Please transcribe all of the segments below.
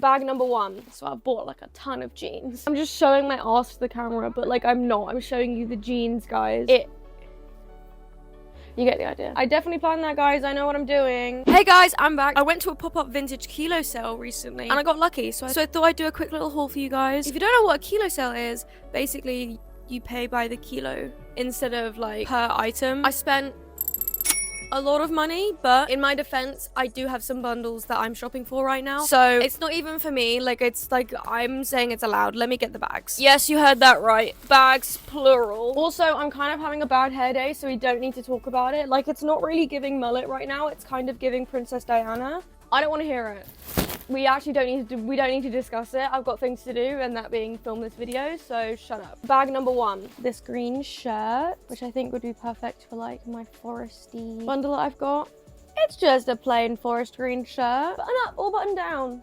Bag number 1. So I bought like a ton of jeans. I'm just showing my ass to the camera, but like I'm not. I'm showing you the jeans, guys. You get the idea. I definitely planned that, guys. I know what I'm doing. Hey guys, I'm back. I went to a pop-up vintage kilo sale recently and I got lucky. So I thought I'd do a quick little haul for you guys. If you don't know what a kilo sale is, basically you pay by the kilo instead of like per item. I spent a lot of money, but in my defense, I do have some bundles that I'm shopping for right now. So it's not even for me, like it's like I'm saying it's allowed. Let me get the bags. Yes, you heard that right. Bags, plural. Also, I'm kind of having a bad hair day, so we don't need to talk about it. Like it's not really giving mullet right now. It's kind of giving Princess Diana. I don't want to hear it. We actually don't need to discuss it. I've got things to do, and that being film this video, so shut up. Bag number 1. This green shirt, which I think would be perfect for like my foresty bundle that I've got. It's just a plain forest green shirt. Button up or button down.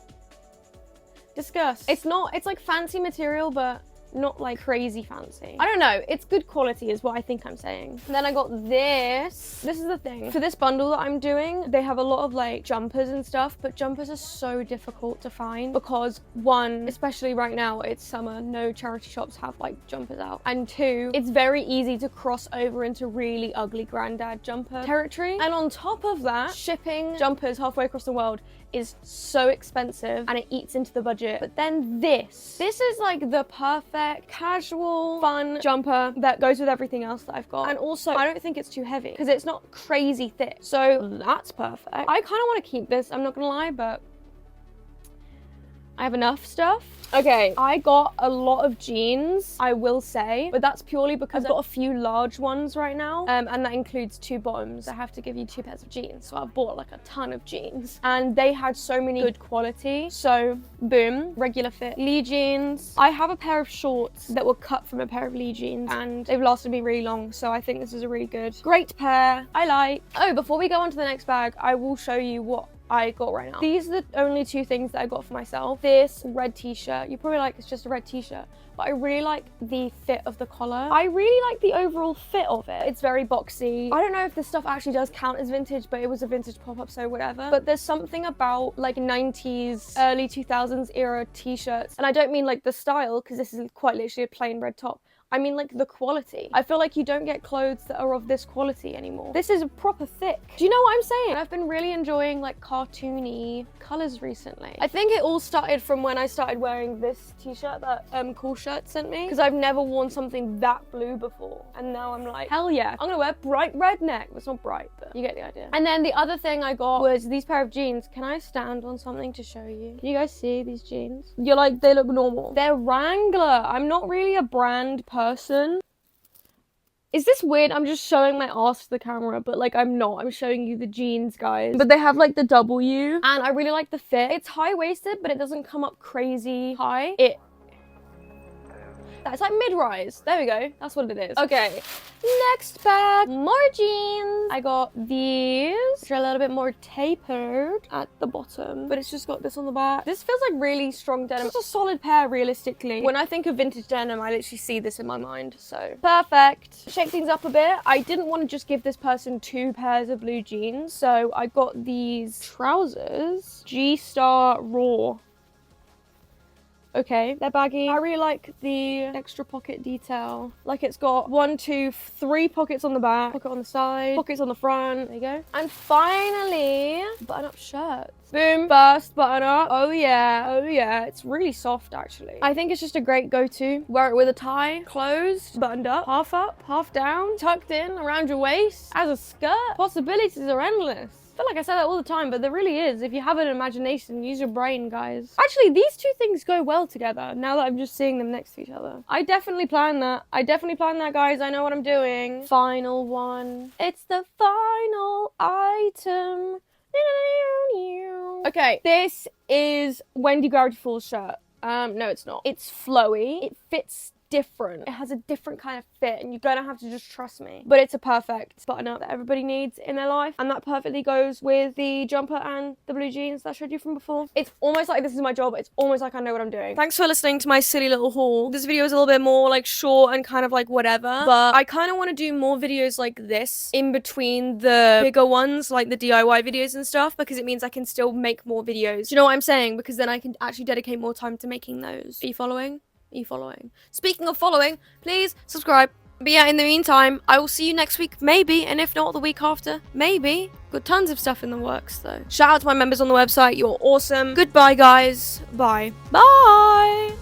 Discuss. It's like fancy material, but not like crazy fancy. I don't know, it's good quality is what I think I'm saying. And then I got this. This is the thing. For this bundle that I'm doing, they have a lot of like jumpers and stuff, but jumpers are so difficult to find because 1, especially right now, it's summer, no charity shops have like jumpers out. And 2, it's very easy to cross over into really ugly granddad jumper territory. And on top of that, shipping jumpers halfway across the world is so expensive and it eats into the budget. But then this is like the perfect casual fun jumper that goes with everything else that I've got. And also I don't think it's too heavy because it's not crazy thick, so that's perfect. I kind of want to keep this, I'm not gonna lie, but I have enough stuff. Okay, I got a lot of jeans, I will say, but that's purely because I've got a few large ones right now, and that includes 2 bottoms. I have to give you 2 pairs of jeans, so I've bought like a ton of jeans, and they had so many good quality. So, boom, regular fit Lee jeans. I have a pair of shorts that were cut from a pair of Lee jeans, and they've lasted me really long, so I think this is a really great pair. I like. Oh, before we go on to the next bag, I will show you what I got right now. These are the only 2 things that I got for myself. This red t-shirt, you're probably like, it's just a red t-shirt, but I really like the fit of the collar. I really like the overall fit of it. It's very boxy. I don't know if this stuff actually does count as vintage, but it was a vintage pop-up, so whatever. But there's something about like 90s, early 2000s era t-shirts, and I don't mean like the style, because this is quite literally a plain red top. I mean like the quality. I feel like you don't get clothes that are of this quality anymore. This is proper thick. Do you know what I'm saying? I've been really enjoying like cartoony colors recently. I think it all started from when I started wearing this t-shirt that Cool Shirt sent me, because I've never worn something that blue before, and now I'm like, hell yeah, I'm gonna wear bright red neck. It's not bright, but you get the idea. And then the other thing I got was these pair of jeans. Can I stand on something to show you? Can you guys see these jeans? You're like, they look normal. They're Wrangler. I'm not really a brand person. Is this weird? I'm just showing my ass to the camera, but like I'm not. I'm showing you the jeans, guys. But they have like the W, and I really like the fit. It's high-waisted, but it doesn't come up crazy high. That's like mid-rise. There we go. That's what it is. Okay, next bag, more jeans. I got these, which are a little bit more tapered at the bottom, but it's just got this on the back. This feels like really strong denim. It's a solid pair, realistically. When I think of vintage denim, I literally see this in my mind, so perfect. Shake things up a bit. I didn't want to just give this person 2 pairs of blue jeans, so I got these trousers, G-Star Raw. Okay, they're baggy. I really like the extra pocket detail. Like it's got 1, 2, 3 pockets on the back, pocket on the side, pockets on the front. There you go. And finally, button-up shirts. Boom, first button up. Oh yeah, oh yeah. It's really soft actually. I think it's just a great go-to. Wear it with a tie, closed, buttoned up, half down, tucked in around your waist, as a skirt. Possibilities are endless. I feel like I say that all the time, but there really is. If you have an imagination, use your brain, guys. Actually, these 2 things go well together, now that I'm just seeing them next to each other. I definitely planned that. Guys. I know what I'm doing. Final one. It's the final item. Okay, this is Wendy Gravity Falls shirt. No, it's not. It's flowy. It fits different. It has a different kind of fit, and you're gonna have to just trust me. But it's a perfect button-up that everybody needs in their life, and that perfectly goes with the jumper and the blue jeans that I showed you from before. It's almost like this is my job. It's almost like I know what I'm doing. Thanks for listening to my silly little haul. This video is a little bit more like short and kind of like whatever, but I kind of want to do more videos like this in between the bigger ones, like the DIY videos and stuff, because it means I can still make more videos. Do you know what I'm saying? Because then I can actually dedicate more time to making those. Are you following? Are you following? Speaking of following, please subscribe. But yeah, in the meantime, I will see you next week, maybe, and if not, the week after, maybe. Got tons of stuff in the works, though. Shout out to my members on the website. You're awesome. Goodbye, guys. Bye. Bye.